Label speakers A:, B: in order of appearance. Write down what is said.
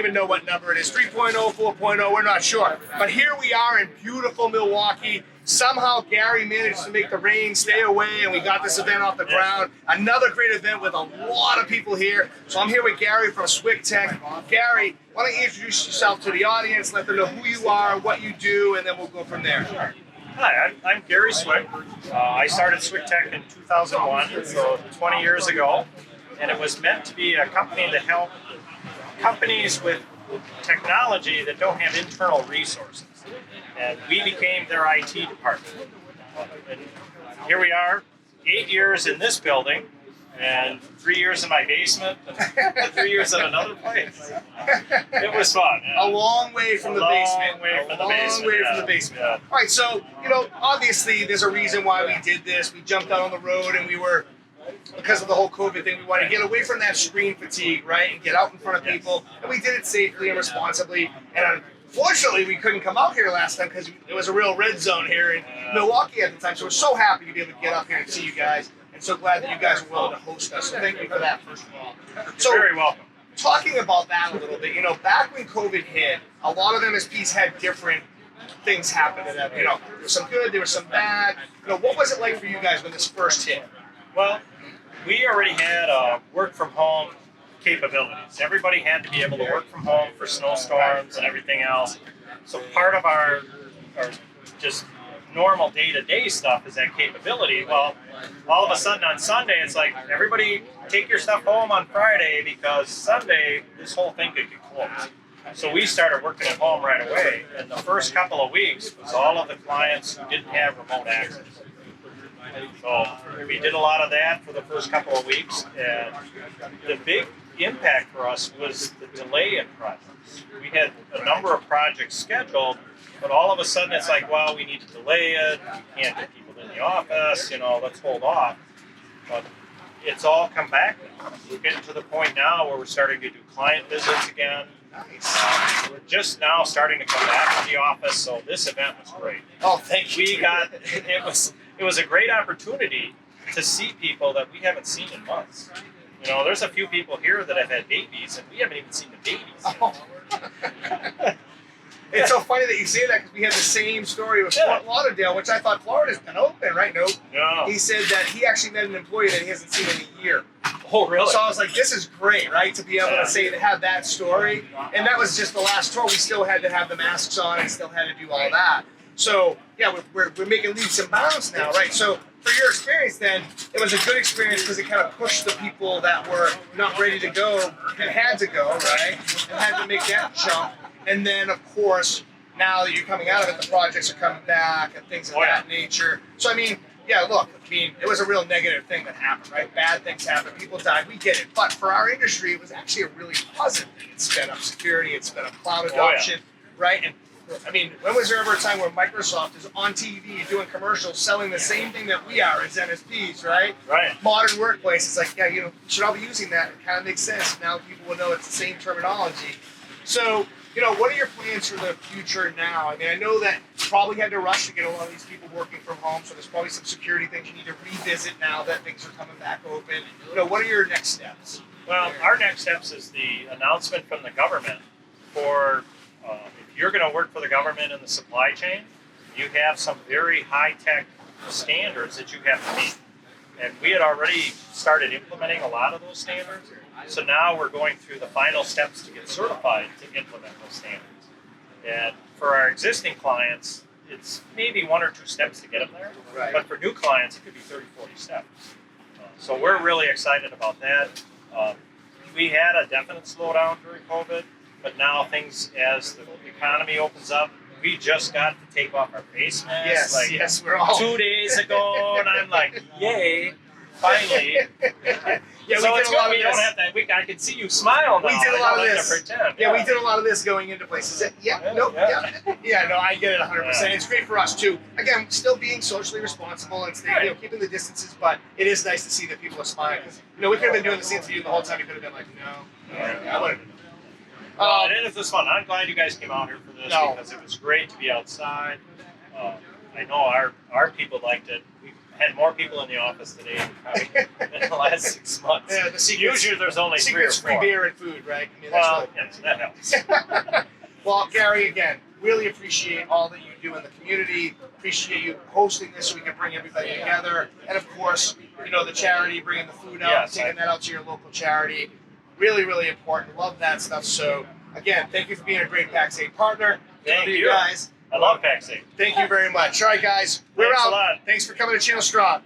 A: even know what number it is, 3.0, 4.0, we're not sure. But here we are in beautiful Milwaukee. Somehow Gary managed to make the rain stay away and we got this event off the ground. Another great event with a lot of people here. So I'm here with Gary from SWICKTECH. Gary, why don't you introduce yourself to the audience, let them know who you are, what you do, and then we'll go from there.
B: Sure. Hi, I'm Gary Swick. I started SWICKTECH in 2001, so 20 years ago, and it was meant to be a company to help companies with technology that don't have internal resources. And we became their IT department. And here we are, 8 years in this building, and 3 years in my basement, and 3 years in another place. It was fun. Yeah.
A: A long way from the basement. A long way from the basement.
B: Yeah.
A: All right, so, obviously there's a reason why we did this. We jumped out on the road and we were, because of the whole COVID thing, we wanted to get away from that screen fatigue, right, and get out in front of people. And we did it safely and responsibly. And unfortunately, we couldn't come out here last time because it was a real red zone here in Milwaukee at the time. So we're so happy to be able to get up here and see you guys. And so glad that you guys were willing to host us. So thank you for that, first of all. So,
B: you're very welcome.
A: Talking about that a little bit, back when COVID hit, a lot of MSPs had different things happen to them. There was some good, there was some bad. What was it like for you guys when this first hit?
B: Well, we already had work from home capabilities. Everybody had to be able to work from home for snowstorms and everything else. So part of our just normal day-to-day stuff is that capability. Well, all of a sudden on Sunday, it's like, everybody take your stuff home on Friday because Sunday, this whole thing could get closed. So we started working at home right away. And the first couple of weeks was all of the clients who didn't have remote access. So we did a lot of that for the first couple of weeks. And the big impact for us was the delay in projects. We had a number of projects scheduled, but all of a sudden it's like, well, we need to delay it. We can't get people in the office, let's hold off. But it's all come back now. We're getting to the point now where we're starting to do client visits again.
A: Nice.
B: We're just now starting to come back to the office, so this event was great.
A: Oh, thank you.
B: It was a great opportunity to see people that we haven't seen in months. There's a few people here that have had babies, and we haven't even seen the babies.
A: Oh. It's so funny that you say that because we had the same story with Fort Lauderdale, which I thought Florida's been open, right? Nope.
B: No.
A: He said that he actually met an employee that he hasn't seen in a year.
B: Oh, really?
A: So I was like, this is great, right? To be able to say, to have that story. And that was just the last tour. We still had to have the masks on and still had to do all that. So, yeah, we're making leaps and bounds now, right? So for your experience then, it was a good experience because it kind of pushed the people that were not ready to go and had to go, right? And had to make that jump. And then, of course, now that you're coming out of it, the projects are coming back and things of that nature. So, it was a real negative thing that happened, right? Bad things happened. People died. We get it. But for our industry, it was actually a really positive thing. It sped up security. It sped up cloud adoption, right? And, when was there ever a time where Microsoft is on TV doing commercials selling the same thing that we are as MSPs, right?
B: Right.
A: Modern workplace. It's like, you should all be using that. It kind of makes sense. Now people will know it's the same terminology. So, what are your plans for the future now? I know that you probably had to rush to get a lot of these people working from home, so there's probably some security things you need to revisit now that things are coming back open. What are your next steps?
B: Well, our next steps is the announcement from the government for if you're going to work for the government in the supply chain, you have some very high-tech standards that you have to meet. And we had already started implementing a lot of those standards. So now we're going through the final steps to get certified to implement those standards. And for our existing clients, it's maybe 1 or 2 steps to get them there.
A: Right.
B: But for new clients, it could be 30, 40 steps. So we're really excited about that. We had a definite slowdown during COVID, but now things, as the economy opens up, we just got to take off our face masks
A: Yes, we're all
B: 2 days ago, and I'm like, yay, finally.
A: Yeah,
B: so
A: we
B: it's
A: did a lot
B: good.
A: of
B: We don't
A: this.
B: have that. I can see you smile now.
A: We did a lot of
B: I don't
A: this.
B: like to pretend.
A: Yeah, we did a lot of this going into places. Yeah, no, I get it 100%. It's great for us too. Again, still being socially responsible and staying, keeping the distances, but it is nice to see that people are smiling. Because we could have been doing this interview the whole time. We could have been like, no, I wouldn't.
B: It was fun. I'm glad you guys came out here for this because it was great to be outside. I know our people liked it. We had more people in the office today than the last 6 months.
A: Yeah, the secret's,
B: Usually there's only three or
A: secret's free
B: four.
A: beer and food, right? I mean, that's
B: Well,
A: really
B: yes, that helps.
A: Well, Gary, again, really appreciate all that you do in the community. Appreciate you hosting this so we can bring everybody together. And of course, you know, the charity, bringing the food out,
B: Yes,
A: taking that out to your local charity. Really, really important. Love that stuff. So, again, thank you for being a great PAX8 partner.
B: Thank
A: Love
B: you.
A: guys.
B: I love PAX8.
A: Thank you very much. All right, guys, we're
B: Thanks a
A: out.
B: lot.
A: Thanks for coming to Channel Strong.